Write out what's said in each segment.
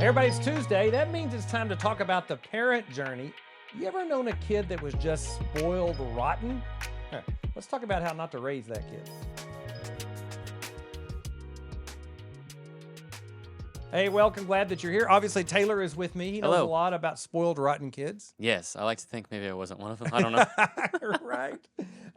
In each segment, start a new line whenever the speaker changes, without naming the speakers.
Everybody, it's Tuesday. That means it's time to talk about the parent journey. You ever known a kid that was just spoiled rotten? Let's talk about how not to raise that kid. Hey, welcome. Glad that you're here. Obviously, Taylor is with me. He knows a lot about spoiled rotten kids.
Yes, I like to think maybe I wasn't one of them. I don't know.
Right.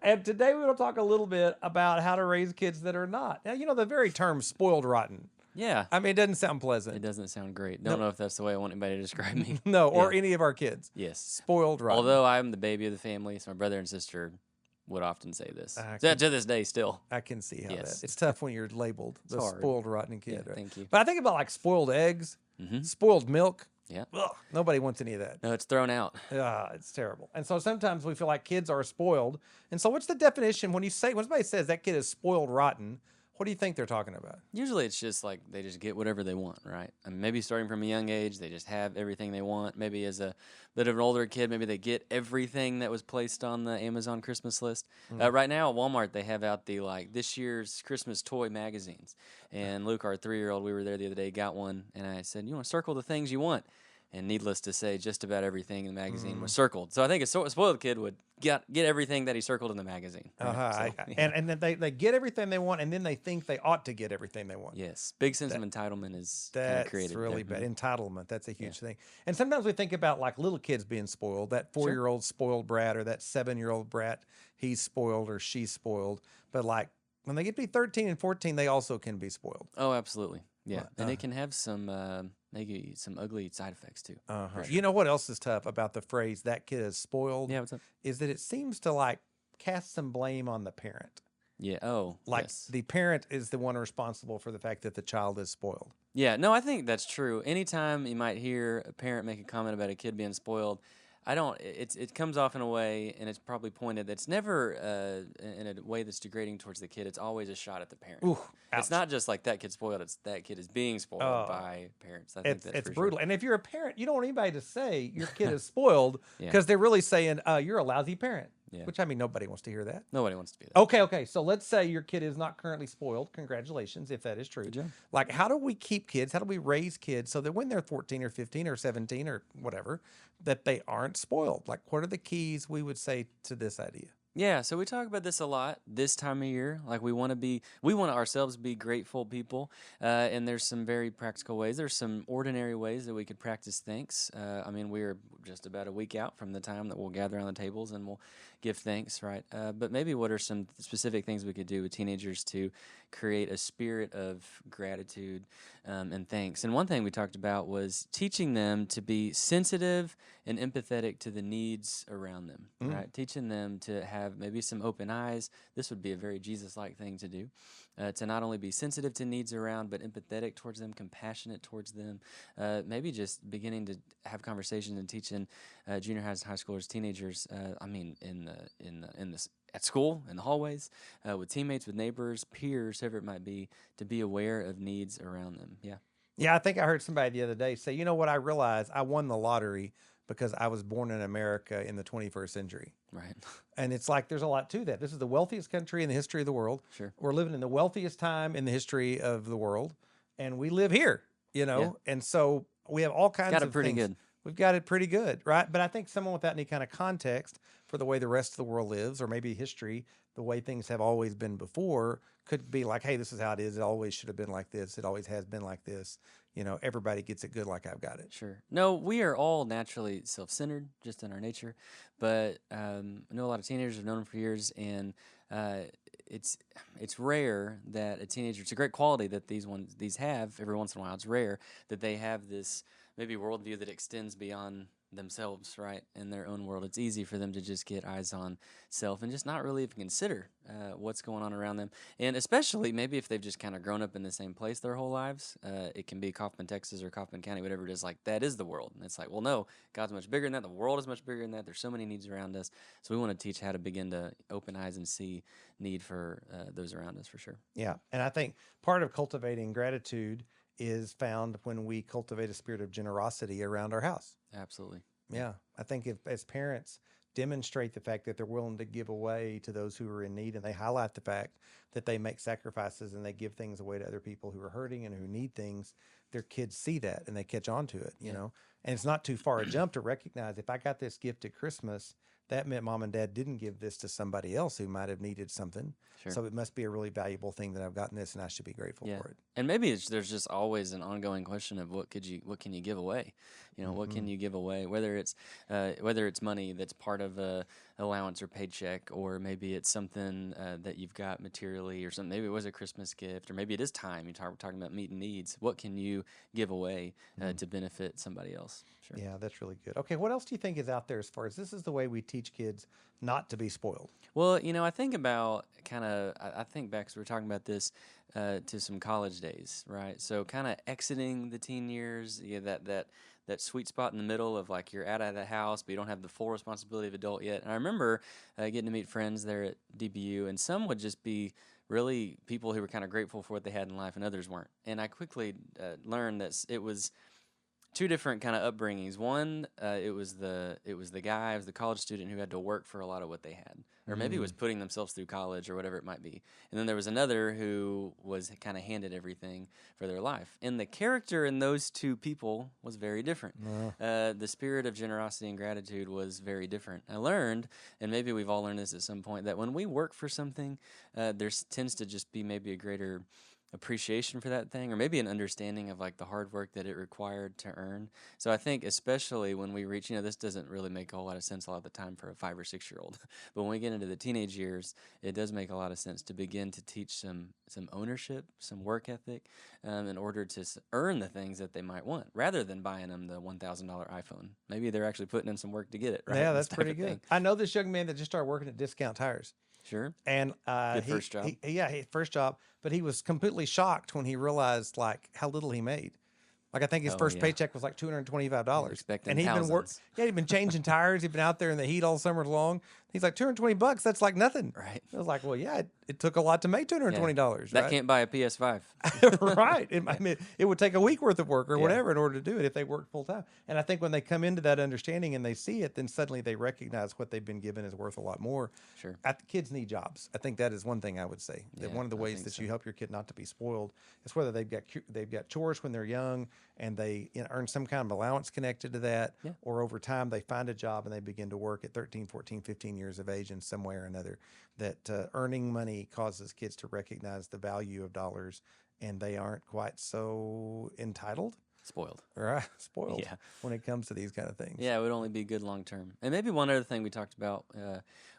And today we're going to talk a little bit about how to raise kids that are not. Now, you know, the very term spoiled rotten.
Yeah.
I mean, it doesn't sound pleasant.
It doesn't sound great. Don't know if that's the way I want anybody to describe me.
No, or any of our kids.
Yes.
Spoiled rotten.
Although I'm the baby of the family, so my brother and sister would often say this. To this day, still.
I can see how that. It's tough when you're labeled the spoiled rotten kid.
Yeah,
right?
Thank you.
But I think about like spoiled eggs, spoiled milk.
Yeah.
Ugh, nobody wants any of that.
No, it's thrown out.
It's terrible. And so sometimes we feel like kids are spoiled. And so what's the definition when somebody says that kid is spoiled rotten? What do you think they're talking about?
Usually it's just like they just get whatever they want, right? I mean, maybe starting from a young age, they just have everything they want. Maybe as a bit of an older kid, maybe they get everything that was placed on the Amazon Christmas list. Right now at Walmart, they have out the this year's Christmas toy magazines. And Luke, our 3-year-old, we were there the other day, got one. And I said, you want to circle the things you want? And needless to say, just about everything in the magazine was circled. So I think a spoiled kid would get everything that he circled in the magazine.
Right? And then they get everything they want, and then they think they ought to get everything they want.
Yes. Big sense of entitlement is kind of created.
That's really bad. Entitlement, that's a huge thing. And sometimes we think about like little kids being spoiled, that 4-year-old spoiled brat or that 7-year-old brat, he's spoiled or she's spoiled. But like when they get to be 13 and 14, they also can be spoiled.
Oh, absolutely. Yeah. And it can have some maybe some ugly side effects too.
Sure. You know what else is tough about the phrase "that kid is spoiled"?
Yeah, what's up?
Is that it seems to like cast some blame on the parent.
Yeah. Oh,
like the parent is the one responsible for the fact that the child is spoiled.
Yeah. No, I think that's true. Anytime you might hear a parent make a comment about a kid being spoiled, it comes off in a way, and it's probably pointed, that's never in a way that's degrading towards the kid. It's always a shot at the parent.
Ooh,
it's not just like that kid's spoiled, it's that kid is being spoiled by parents. I think that's
brutal.
Sure.
And if you're a parent, you don't want anybody to say your kid is spoiled because they're really saying you're a lousy parent. Yeah. Which, I mean, nobody wants to hear that.
Nobody wants to be that.
Okay. So let's say your kid is not currently spoiled. Congratulations, if that is true.
Good job.
Like, how do we keep kids? How do we raise kids so that when they're 14 or 15 or 17 or whatever, that they aren't spoiled? Like, what are the keys we would say to this idea?
Yeah, so we talk about this a lot this time of year. Like we want ourselves to be grateful people, and there's some very practical ways. There's some ordinary ways that we could practice thanks. I mean, we're just about a week out from the time that we'll gather around the tables and we'll give thanks, right? But maybe what are some specific things we could do with teenagers to create a spirit of gratitude and thanks? And one thing we talked about was teaching them to be sensitive and empathetic to the needs around them, right? Teaching them to have maybe some open eyes. This would be a very Jesus-like thing to do, to not only be sensitive to needs around, but empathetic towards them, compassionate towards them. Maybe just beginning to have conversations and teaching junior highs, high schoolers, teenagers. At school, in the hallways, with teammates, with neighbors, peers, whoever it might be, to be aware of needs around them. Yeah.
Yeah, I think I heard somebody the other day say, you know what, I realized I won the lottery because I was born in America in the 21st century.
Right.
And it's like there's a lot to that. This is the wealthiest country in the history of the world.
Sure.
We're living in the wealthiest time in the history of the world, and we live here, and so we have all kinds of things.
Got it pretty good.
We've got it pretty good, right? But I think someone without any kind of context for the way the rest of the world lives, or maybe history, the way things have always been before, could be like, hey, this is how it is. It always should have been like this. It always has been like this. Everybody gets it good like I've got it.
Sure. No, we are all naturally self-centered, just in our nature. But I know a lot of teenagers, have known them for years, and it's rare that a teenager. It's a great quality that these have every once in a while. It's rare that they have this maybe worldview that extends beyond themselves, right, in their own world. It's easy for them to just get eyes on self and just not really even consider what's going on around them. And especially maybe if they've just kind of grown up in the same place their whole lives. It can be Kaufman, Texas, or Kaufman County, whatever it is. Like, that is the world. And it's like, well, no, God's much bigger than that. The world is much bigger than that. There's so many needs around us. So we want to teach how to begin to open eyes and see need for those around us, for sure.
Yeah, and I think part of cultivating gratitude is found when we cultivate a spirit of generosity around our house.
Absolutely.
Yeah, I think if as parents demonstrate the fact that they're willing to give away to those who are in need, and they highlight the fact that they make sacrifices and they give things away to other people who are hurting and who need things, their kids see that and they catch on to it, you
Yeah.
know. And it's not too far a jump to recognize if I got this gift at Christmas, that meant mom and dad didn't give this to somebody else who might have needed something.
Sure.
So it must be a really valuable thing that I've gotten this, and I should be grateful
Yeah.
for it.
And maybe there's just always an ongoing question of what can you give away? You know, what can you give away? Whether it's money that's part of a allowance or paycheck, or maybe it's something that you've got materially, or something. Maybe it was a Christmas gift, or maybe it is time. We're talking about meeting needs. What can you give away to benefit somebody else? Sure.
Yeah, that's really good. Okay, what else do you think is out there as far as this is the way we teach kids not to be spoiled?
Well, I think about I think back, 'cause we were talking about this to some college days, right? So kind of exiting the teen years, yeah, that sweet spot in the middle of like you're out of the house, but you don't have the full responsibility of adult yet. And I remember getting to meet friends there at DBU, and some would just be really people who were kind of grateful for what they had in life, and others weren't. And I quickly learned that it was two different kind of upbringings. One, it was the guy, it was the college student who had to work for a lot of what they had, or maybe was putting themselves through college or whatever it might be. And then there was another who was kind of handed everything for their life. And the character in those two people was very different. The spirit of generosity and gratitude was very different. I learned, and maybe we've all learned this at some point, that when we work for something, there tends to just be maybe a greater appreciation for that thing, or maybe an understanding of like the hard work that it required to earn. So I think especially when we reach, this doesn't really make a whole lot of sense a lot of the time for a 5 or 6 year old, but when we get into the teenage years, it does make a lot of sense to begin to teach some ownership, some work ethic, in order to earn the things that they might want, rather than buying them the $1,000 iPhone. Maybe they're actually putting in some work to get it, right?
Yeah,
This
that's
type
pretty
of
good.
thing.
I know this young man that just started working at Discount Tires.
Sure.
And
Good first job.
his first job, but he was completely shocked when he realized like how little he made. Like I think his
Oh,
first
yeah.
paycheck was like $225,
expecting
and he'd been
thousands.
he'd been changing tires. He'd been out there in the heat all summer long. He's like $220. That's like nothing.
Right.
I was like, well, yeah, it took a lot to make $220,
That
right?
can't buy a PS5.
Right. I mean, it would take a week worth of work or
Yeah.
whatever in order to do it if they worked full time. And I think when they come into that understanding and they see it, then suddenly they recognize what they've been given is worth a lot more.
Sure.
Kids need jobs. I think that is one thing I would say. That
Yeah,
one of the
I
ways
think
that
so.
you help your kid not to be spoiled is whether they've got chores when they're young and they earn some kind of allowance connected to that,
Yeah.
or over time they find a job and they begin to work at 13, 14, 15 years of age in some way or another. That earning money causes kids to recognize the value of dollars, and they aren't quite so entitled
Spoiled.
or spoiled
Yeah.
when it comes to these kind of things.
Yeah, it would only be good long term. And maybe one other thing we talked about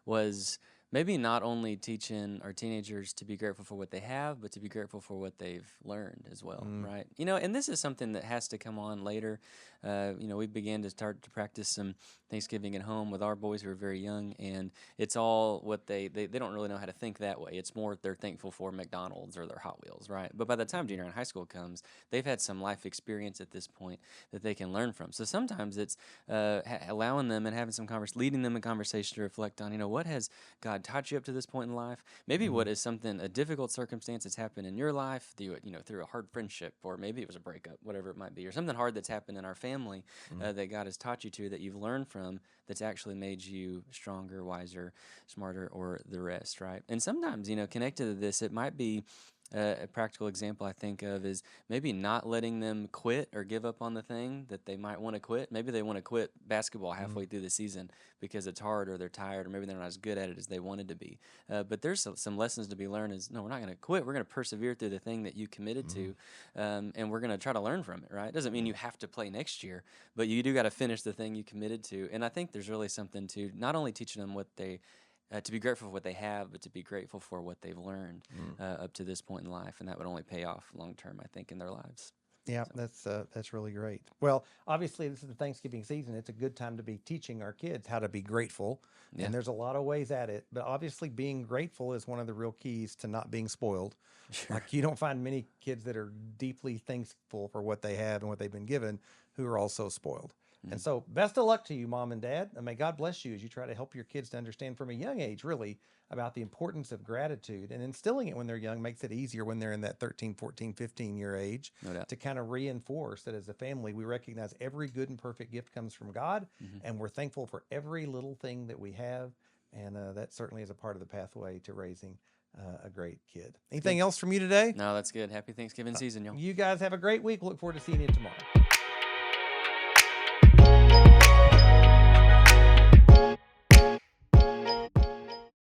was maybe not only teaching our teenagers to be grateful for what they have, but to be grateful for what they've learned as well, right? And this is something that has to come on later. We began to start to practice some Thanksgiving at home with our boys who are very young, and it's all what they don't really know how to think that way. It's more they're thankful for McDonald's or their Hot Wheels, right? But by the time junior and high school comes, they've had some life experience at this point that they can learn from. So sometimes it's allowing them and having some leading them in conversation to reflect on, what has God taught you up to this point in life? Maybe what is a difficult circumstance that's happened in your life through a hard friendship, or maybe it was a breakup, whatever it might be, or something hard that's happened in our family that God has taught you that you've learned from, that's actually made you stronger, wiser, smarter, or the rest, right? And sometimes, connected to this, it might be a practical example I think of is maybe not letting them quit or give up on the thing that they might want to quit. Maybe they want to quit basketball halfway through the season because it's hard, or they're tired, or maybe they're not as good at it as they wanted to be. But there's some lessons to be learned is, no, we're not going to quit. We're going to persevere through the thing that you committed to, and we're going to try to learn from it, right? It doesn't mean you have to play next year, but you do got to finish the thing you committed to. And I think there's really something to not only teaching them to be grateful for what they have, but to be grateful for what they've learned up to this point in life, and that would only pay off long term, I think, in their lives.
Yeah, that's really great. Well, obviously, this is the Thanksgiving season. It's a good time to be teaching our kids how to be grateful, and there's a lot of ways at it. But obviously, being grateful is one of the real keys to not being spoiled.
Sure.
Like you don't find many kids that are deeply thankful for what they have and what they've been given who are also spoiled. And so, best of luck to you, mom and dad. And may God bless you as you try to help your kids to understand from a young age, really, about the importance of gratitude. And instilling it when they're young makes it easier when they're in that 13, 14, 15-year age
No doubt.
to kind of reinforce that as a family, we recognize every good and perfect gift comes from God.
Hmm.
And we're thankful for every little thing that we have. And that certainly is a part of the pathway to raising a great kid.
Good.
Anything else from you today?
No, that's good. Happy Thanksgiving season, y'all.
You guys have a great week. Look forward to seeing you tomorrow.